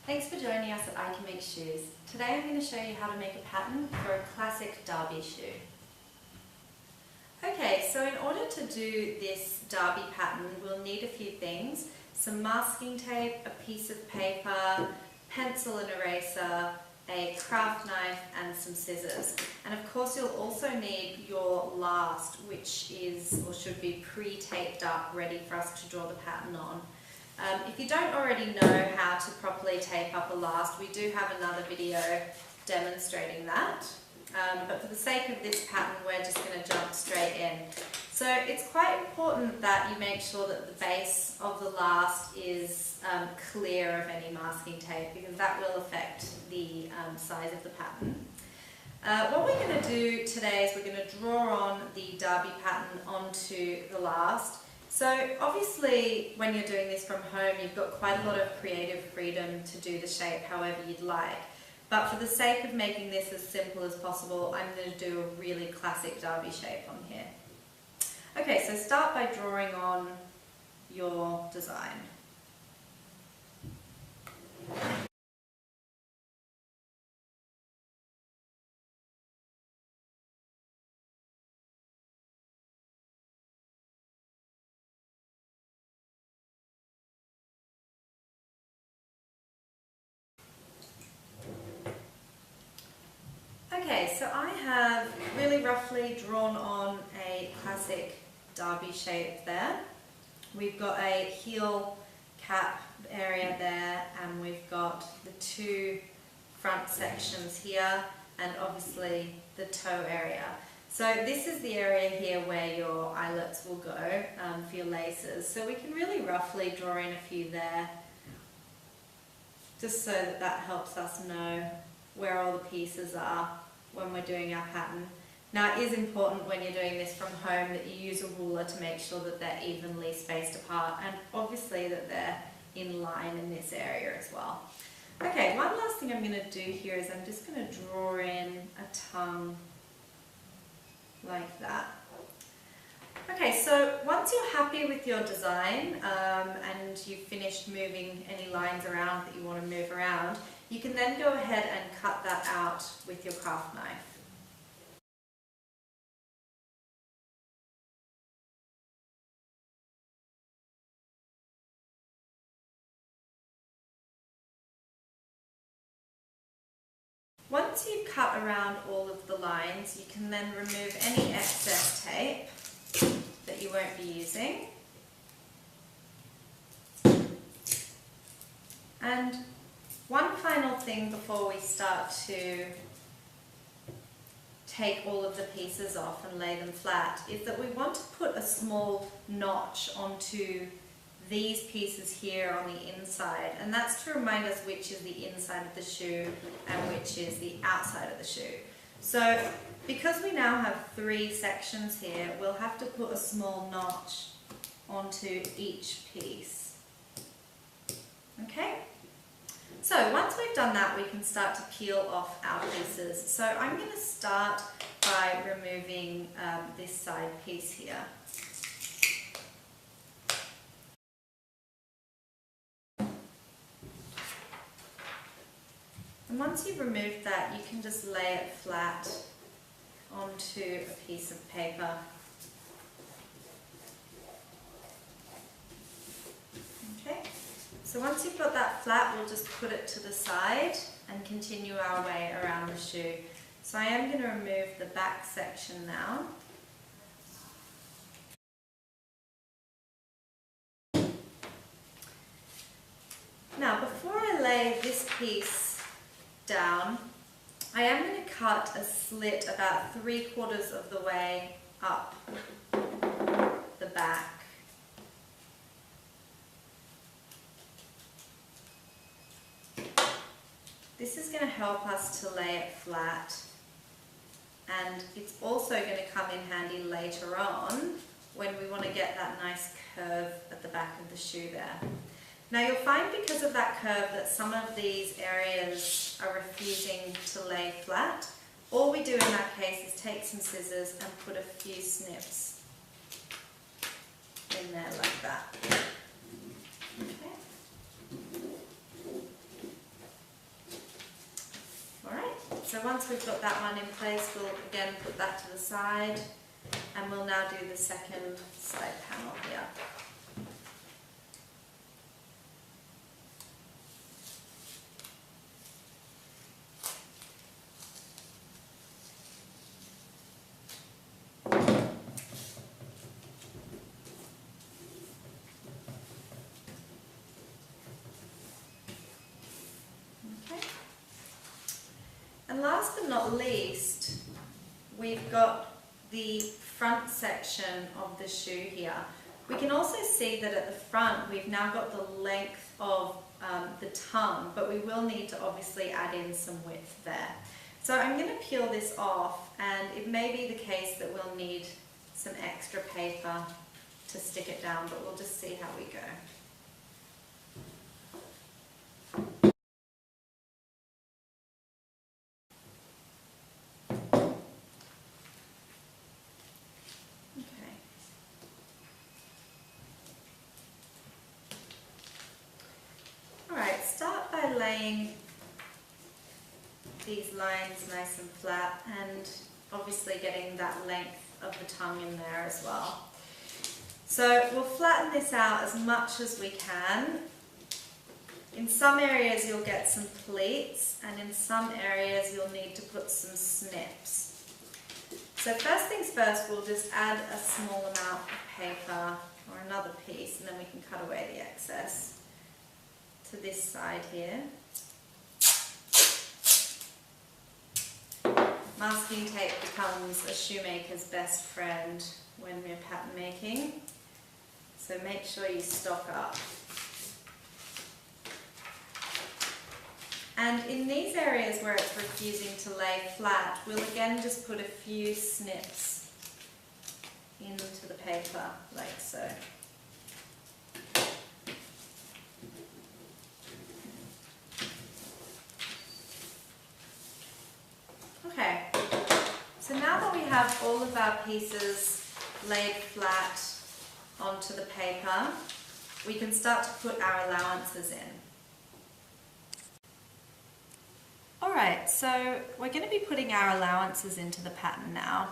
Thanks for joining us at I Can Make Shoes. Today I'm going to show you how to make a pattern for a classic derby shoe. Okay, so in order to do this derby pattern we'll need a few things. Some masking tape, a piece of paper, pencil and eraser, a craft knife and some scissors. And of course you'll also need your last, which is or should be pre-taped up, ready for us to draw the pattern on. If you don't already know how to properly tape up a last, we do have another video demonstrating that. But for the sake of this pattern, we're just going to jump straight in. So it's quite important that you make sure that the base of the last is clear of any masking tape, because that will affect the size of the pattern. What we're going to do today is we're going to draw on the derby pattern onto the last. So obviously when you're doing this from home you've got quite a lot of creative freedom to do the shape however you'd like. But for the sake of making this as simple as possible, I'm going to do a really classic derby shape on here. Okay, so start by drawing on your design. Okay, so I have really roughly drawn on a classic derby shape there. We've got a heel cap area there, and we've got the two front sections here, and obviously the toe area. So this is the area here where your eyelets will go for your laces. So we can really roughly draw in a few there, just so that that helps us know where all the pieces are when we're doing our pattern. Now it is important when you're doing this from home that you use a ruler to make sure that they're evenly spaced apart, and obviously that they're in line in this area as well. Okay, one last thing I'm going to do here is I'm just going to draw in a tongue like that. Okay, so once you're happy with your design and you've finished moving any lines around that you want to move around, you can then go ahead and cut that out with your craft knife. Once you've cut around all of the lines, you can then remove any excess tape that you won't be using. And one final thing before we start to take all of the pieces off and lay them flat is that we want to put a small notch onto these pieces here on the inside, and that's to remind us which is the inside of the shoe and which is the outside of the shoe. So because we now have three sections here, we'll have to put a small notch onto each piece. Okay? So once we've done that, we can start to peel off our pieces. So I'm going to start by removing this side piece here. And once you've removed that, you can just lay it flat onto a piece of paper. Okay, so once you've got that flat, we'll just put it to the side and continue our way around the shoe. So I am going to remove the back section now. Now, before I lay this piece down, I am going to cut a slit about 3/4 of the way up the back. This is going to help us to lay it flat, and it's also going to come in handy later on when we want to get that nice curve at the back of the shoe there. Now you'll find because of that curve that some of these areas are refusing to lay flat. All we do in that case is take some scissors and put a few snips in there like that. Okay. So once we've got that one in place, we'll again put that to the side, and we'll now do the second side panel here. And last but not least, we've got the front section of the shoe here. We can also see that at the front we've now got the length of the tongue, but we will need to obviously add in some width there. So I'm going to peel this off, and it may be the case that we'll need some extra paper to stick it down, but we'll just see how we go. Start by laying these lines nice and flat, and obviously getting that length of the tongue in there as well. So we'll flatten this out as much as we can. In some areas you'll get some pleats, and in some areas you'll need to put some snips. So first things first, we'll just add a small amount of paper or another piece, and then we can cut away the excess to this side here. Masking tape becomes a shoemaker's best friend when we're pattern making, so make sure you stock up. And in these areas where it's refusing to lay flat, we'll again just put a few snips into the paper, like so. Okay, so now that we have all of our pieces laid flat onto the paper, we can start to put our allowances in. Alright, so we're going to be putting our allowances into the pattern now.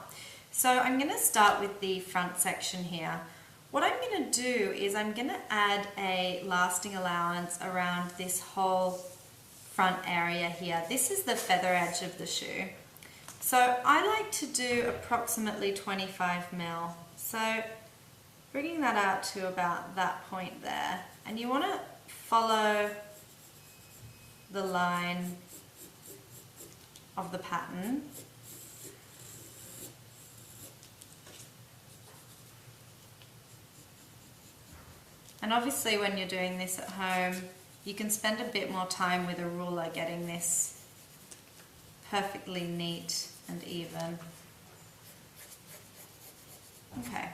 So I'm going to start with the front section here. What I'm going to do is I'm going to add a lasting allowance around this whole front area here. This is the feather edge of the shoe. So I like to do approximately 25 mil. So bringing that out to about that point there. And you want to follow the line of the pattern. And obviously when you're doing this at home, you can spend a bit more time with a ruler getting this perfectly neat and even. Okay.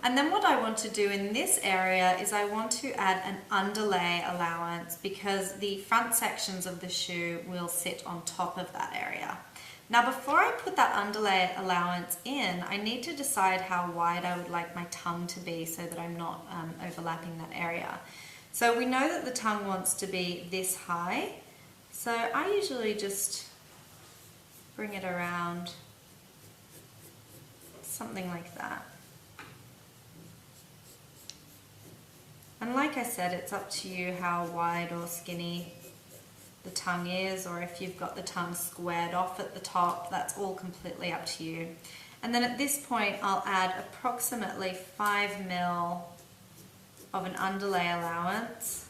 And then what I want to do in this area is I want to add an underlay allowance, because the front sections of the shoe will sit on top of that area. Now before I put that underlay allowance in, I need to decide how wide I would like my tongue to be so that I'm not overlapping that area. So we know that the tongue wants to be this high, so I usually just bring it around something like that. And like I said, it's up to you how wide or skinny the tongue is, or if you've got the tongue squared off at the top, that's all completely up to you. And then at this point I'll add approximately 5 mil of an underlay allowance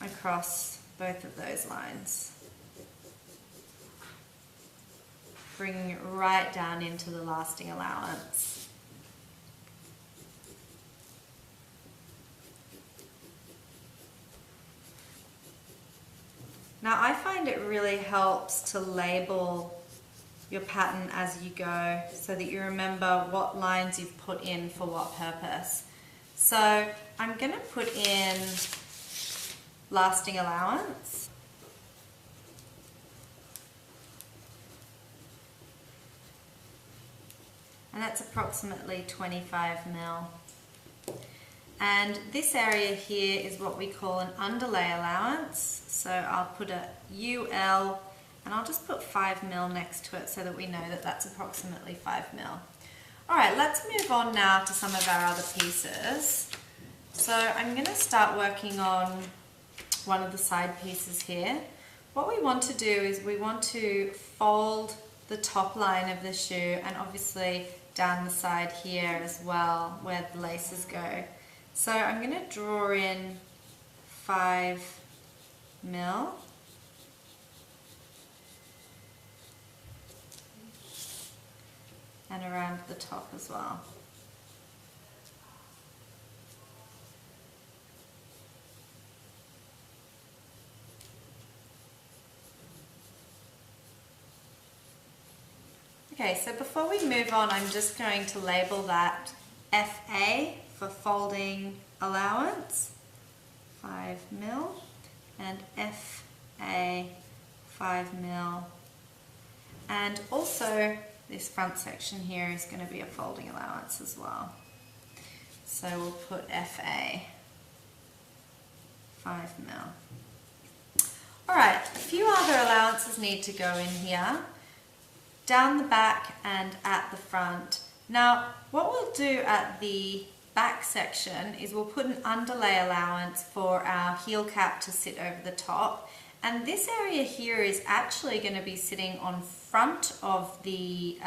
across both of those lines, bringing it right down into the lasting allowance. Now I find it really helps to label your pattern as you go so that you remember what lines you've put in for what purpose. So I'm going to put in lasting allowance. And that's approximately 25 mil. And this area here is what we call an underlay allowance. So I'll put a UL, And I'll just put 5mm next to it so that we know that that's approximately 5mm. Alright, let's move on now to some of our other pieces. So I'm going to start working on one of the side pieces here. What we want to do is we want to fold the top line of the shoe and obviously down the side here as well where the laces go. So I'm going to draw in 5mm and around the top as well. Okay, so before we move on, I'm just going to label that FA for folding allowance, 5mm, and FA, 5mm, and also this front section here is going to be a folding allowance as well. So we'll put FA, 5mm. Alright, a few other allowances need to go in here, down the back and at the front. Now, what we'll do at the back section is we'll put an underlay allowance for our heel cap to sit over the top. And this area here is actually going to be sitting on front of the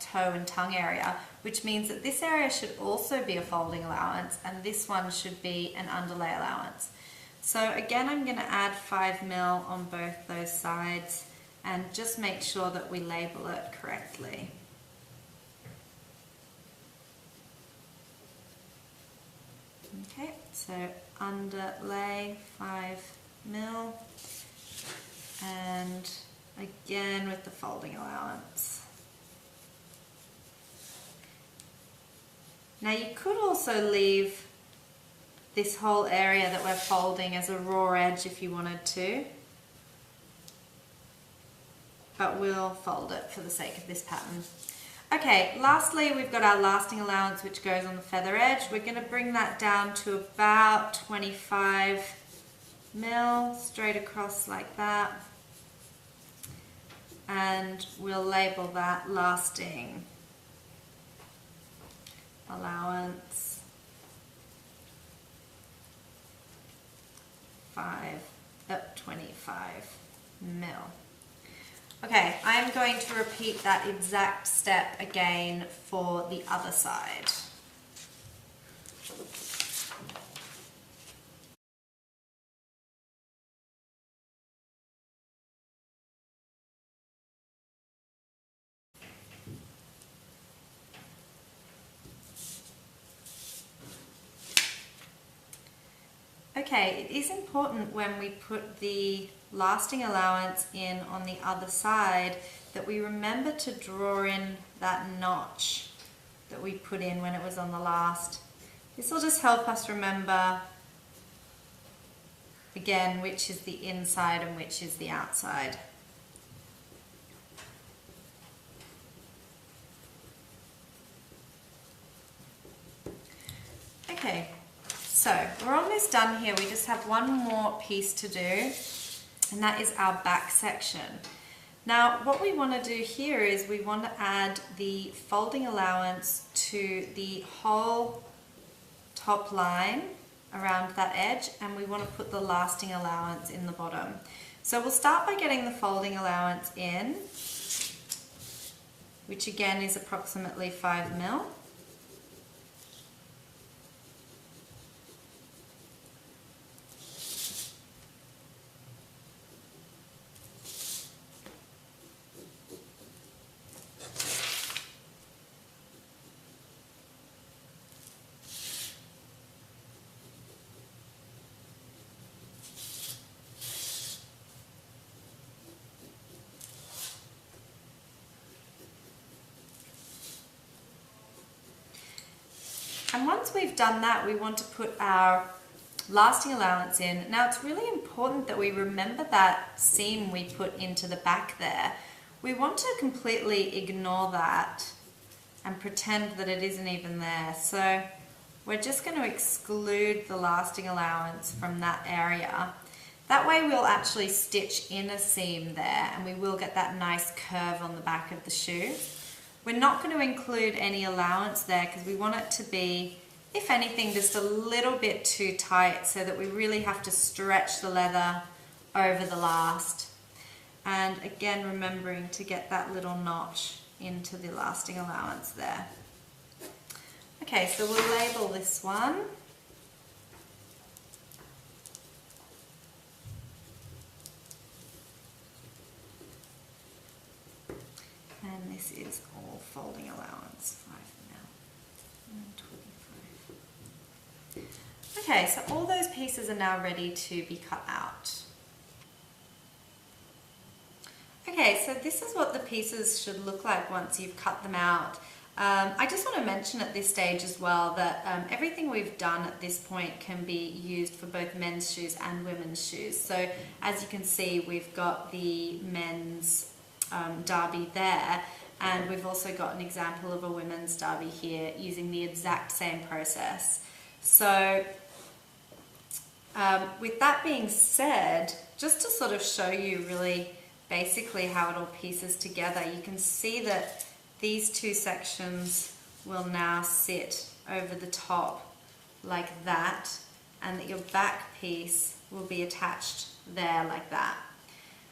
toe and tongue area, which means that this area should also be a folding allowance and this one should be an underlay allowance. So again, I'm going to add 5mm on both those sides and just make sure that we label it correctly. Okay, so underlay 5mm. And again with the folding allowance. Now you could also leave this whole area that we're folding as a raw edge if you wanted to, but we'll fold it for the sake of this pattern. Okay, lastly we've got our lasting allowance which goes on the feather edge. We're going to bring that down to about 25mm straight across like that. And we'll label that lasting allowance 25mm. Okay, I'm going to repeat that exact step again for the other side. Okay, it is important when we put the lasting allowance in on the other side that we remember to draw in that notch that we put in when it was on the last. This will just help us remember again which is the inside and which is the outside. Okay. So we're almost done here. We just have one more piece to do, and that is our back section. Now what we want to do here is we want to add the folding allowance to the whole top line around that edge, and we want to put the lasting allowance in the bottom. So we'll start by getting the folding allowance in, which again is approximately 5mm. And once we've done that, we want to put our lasting allowance in. Now it's really important that we remember that seam we put into the back there. We want to completely ignore that and pretend that it isn't even there. So we're just going to exclude the lasting allowance from that area. That way we'll actually stitch in a seam there and we will get that nice curve on the back of the shoe. We're not going to include any allowance there because we want it to be, if anything, just a little bit too tight so that we really have to stretch the leather over the last. And again, remembering to get that little notch into the lasting allowance there. Okay, so we'll label this one. And this is all folding allowance, 5 mil. Okay, so all those pieces are now ready to be cut out. Okay, so this is what the pieces should look like once you've cut them out. I just want to mention at this stage as well that everything we've done at this point can be used for both men's shoes and women's shoes. So as you can see, we've got the men's derby there, and we've also got an example of a women's derby here using the exact same process. So with that being said, just to sort of show you really basically how it all pieces together, you can see that these two sections will now sit over the top like that, and that your back piece will be attached there like that.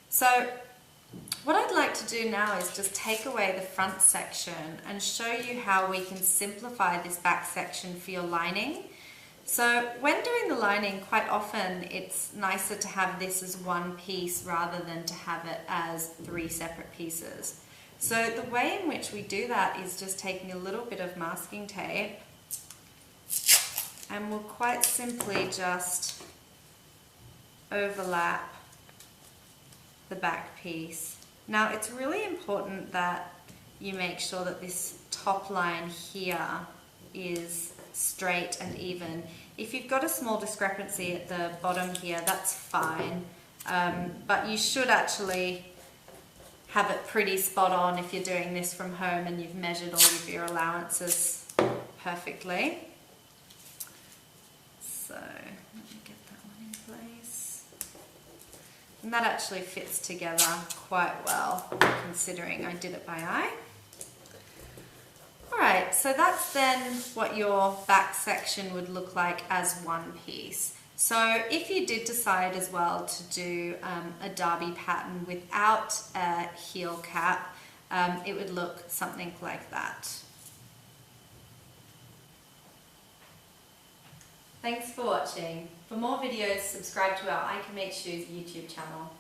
So what I'd like to do now is just take away the front section and show you how we can simplify this back section for your lining. So when doing the lining, quite often it's nicer to have this as one piece rather than to have it as 3 separate pieces. So the way in which we do that is just taking a little bit of masking tape, and we'll quite simply just overlap the back piece. Now it's really important that you make sure that this top line here is straight and even. If you've got a small discrepancy at the bottom here, that's fine, but you should actually have it pretty spot on if you're doing this from home and you've measured all of your allowances perfectly. So let me get that one in place. And that actually fits together quite well, considering I did it by eye. Alright, so that's then what your back section would look like as one piece. So if you did decide as well to do a derby pattern without a heel cap, it would look something like that. Thanks for watching. For more videos, subscribe to our I Can Make Shoes YouTube channel.